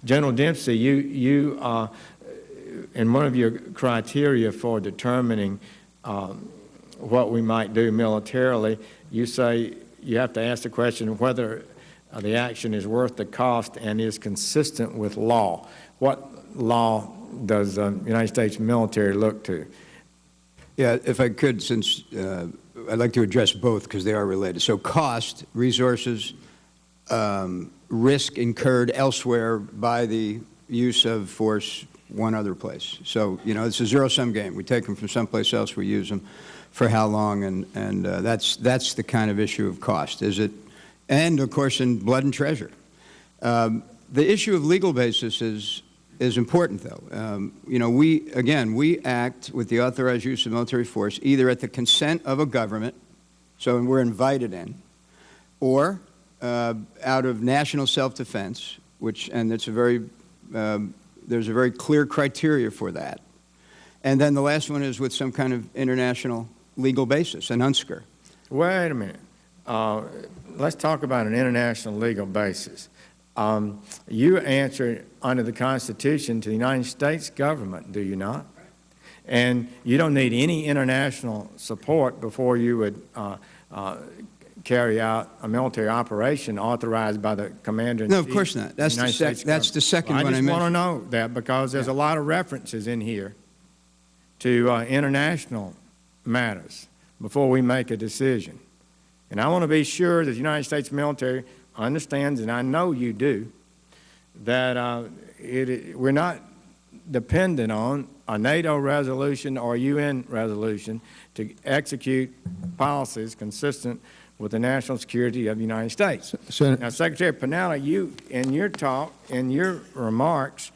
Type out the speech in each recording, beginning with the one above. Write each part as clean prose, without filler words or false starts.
General Dempsey, in one of your criteria for determining what we might do militarily, you say you have to ask the question whether the action is worth the cost and is consistent with law. What law does the United States military look to? Yeah, if I could, since I'd like to address both because they are related. So cost, resources, risk incurred elsewhere by the use of force one other place. So, you know, it's a zero-sum game. We take them from someplace else, we use them for how long, and that's the kind of issue of cost, is it? And, of course, in blood and treasure. The issue of legal basis is important, though. You know, we act with the authorized use of military force either at the consent of a government, so we're invited in, or out of national self-defense, and it's a very, there's a very clear criteria for that. And then the last one is with some kind of international legal basis, an UNSCR. Wait a minute. Let's talk about an international legal basis. You answer under the Constitution to the United States government, do you not? And you don't need any international support before you would carry out a military operation authorized by the commander-in-chief. No, of course not. That's the second one I mentioned. I just want to know that because there's a lot of references in here to international matters before we make a decision. And I want to be sure that the United States military understands, and I know you do, that we're not dependent on a NATO resolution or a UN resolution to execute policies consistent with the national security of the United States. Now, Secretary Panetta, you, in your talk, in your remarks,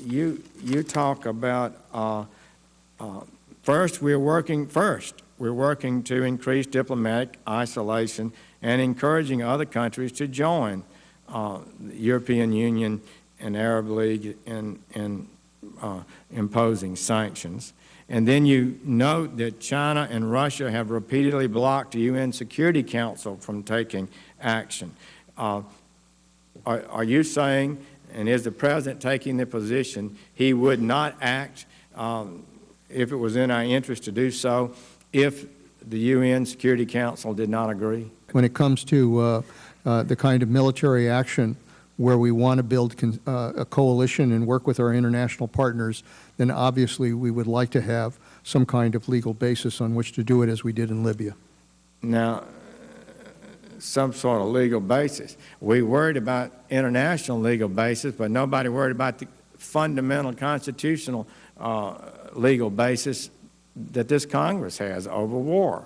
you talk about first, we're working to increase diplomatic isolation and encouraging other countries to join the European Union and Arab League in imposing sanctions. And then you note that China and Russia have repeatedly blocked the UN Security Council from taking action. Are you saying, and is the President taking the position, he would not act if it was in our interest to do so if the UN Security Council did not agree? When it comes to the kind of military action where we want to build a coalition and work with our international partners, then obviously we would like to have some kind of legal basis on which to do it, as we did in Libya. Now, some sort of legal basis. We worried about international legal basis, but nobody worried about the fundamental constitutional legal basis that this Congress has over war.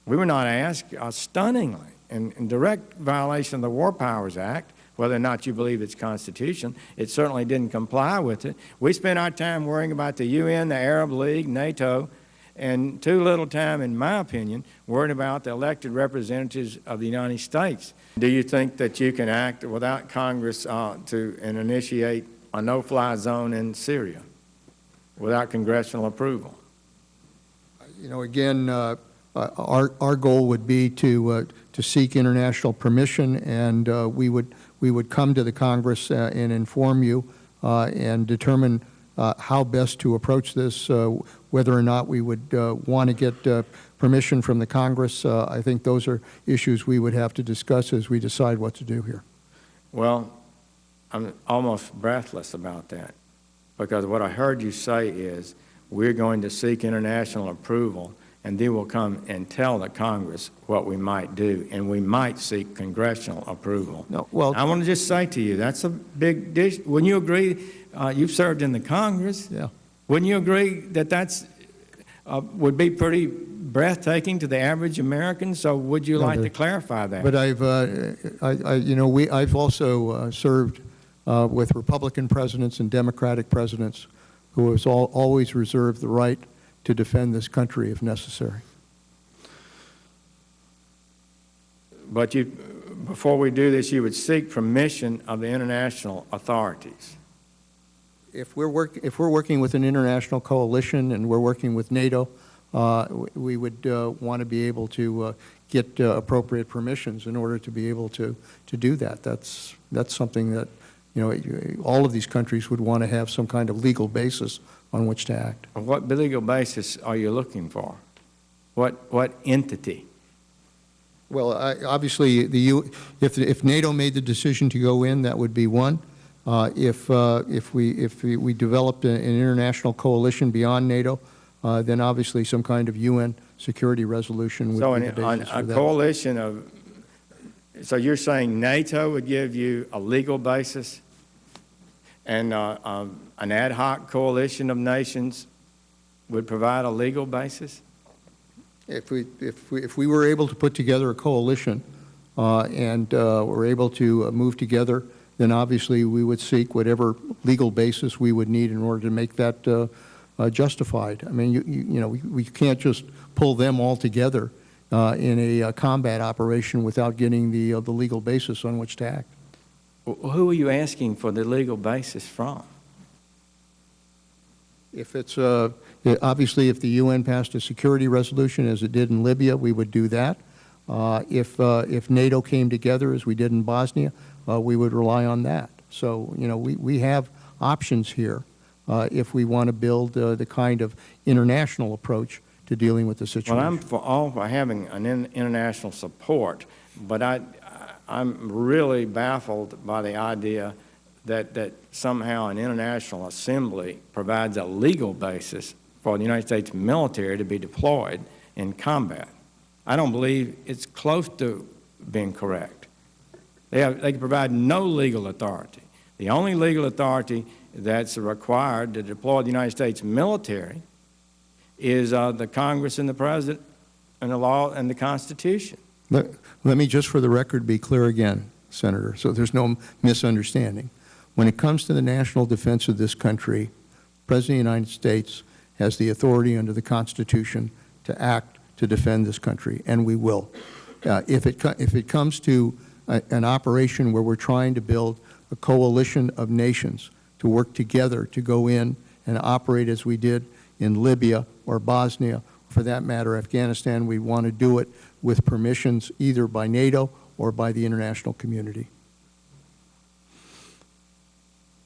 We were not asked, stunningly, in direct violation of the War Powers Act, whether or not you believe it's constitutional. It certainly didn't comply with it. We spent our time worrying about the UN, the Arab League, NATO, and too little time, in my opinion, worrying about the elected representatives of the United States. Do you think that you can act without Congress and initiate a no-fly zone in Syria without congressional approval? You know, again, our goal would be to seek international permission, and we would come to the Congress and inform you and determine how best to approach this, whether or not we would want to get permission from the Congress. I think those are issues we would have to discuss as we decide what to do here. Well, I'm almost breathless about that, because what I heard you say is we're going to seek international approval, and then we'll come and tell the Congress what we might do, and we might seek congressional approval. No, well, I want to just say to you, that's a big dish. Wouldn't you agree? You've served in the Congress. Yeah. Wouldn't you agree that that's would be pretty breathtaking to the average American? So would you like to clarify that? But I've also served with Republican presidents and Democratic presidents who has always reserved the right to defend this country if necessary. But before we do this, you would seek permission of the international authorities. If we're working with an international coalition and we're working with NATO, we would want to be able to get appropriate permissions in order to be able to do that. That's something that all of these countries would want to have some kind of legal basis on which to act. What legal basis are you looking for? What entity? Well, obviously, if NATO made the decision to go in, that would be one. If we developed an international coalition beyond NATO, then obviously some kind of UN security resolution would be the basis for that. A coalition of, so you're saying NATO would give you a legal basis, and an ad hoc coalition of nations would provide a legal basis? If we were able to put together a coalition and were able to move together, then obviously we would seek whatever legal basis we would need in order to make that justified. I mean, we can't just pull them all together in a combat operation without getting the legal basis on which to act. Who are you asking for the legal basis from? If it's obviously, if the UN passed a security resolution as it did in Libya, we would do that. If NATO came together as we did in Bosnia, we would rely on that. So, we have options here if we want to build the kind of international approach to dealing with the situation. Well, I'm for having an international support, but I'm really baffled by the idea that somehow an international assembly provides a legal basis for the United States military to be deployed in combat. I don't believe it's close to being correct. They can provide no legal authority. The only legal authority that's required to deploy the United States military is the Congress and the President and the law and the Constitution. Let me just for the record be clear again, Senator, so there's no misunderstanding. When it comes to the national defense of this country, the President of the United States has the authority under the Constitution to act to defend this country, and we will. If it comes to an operation where we're trying to build a coalition of nations to work together to go in and operate as we did in Libya or Bosnia, for that matter, Afghanistan, we want to do it with permissions either by NATO or by the international community.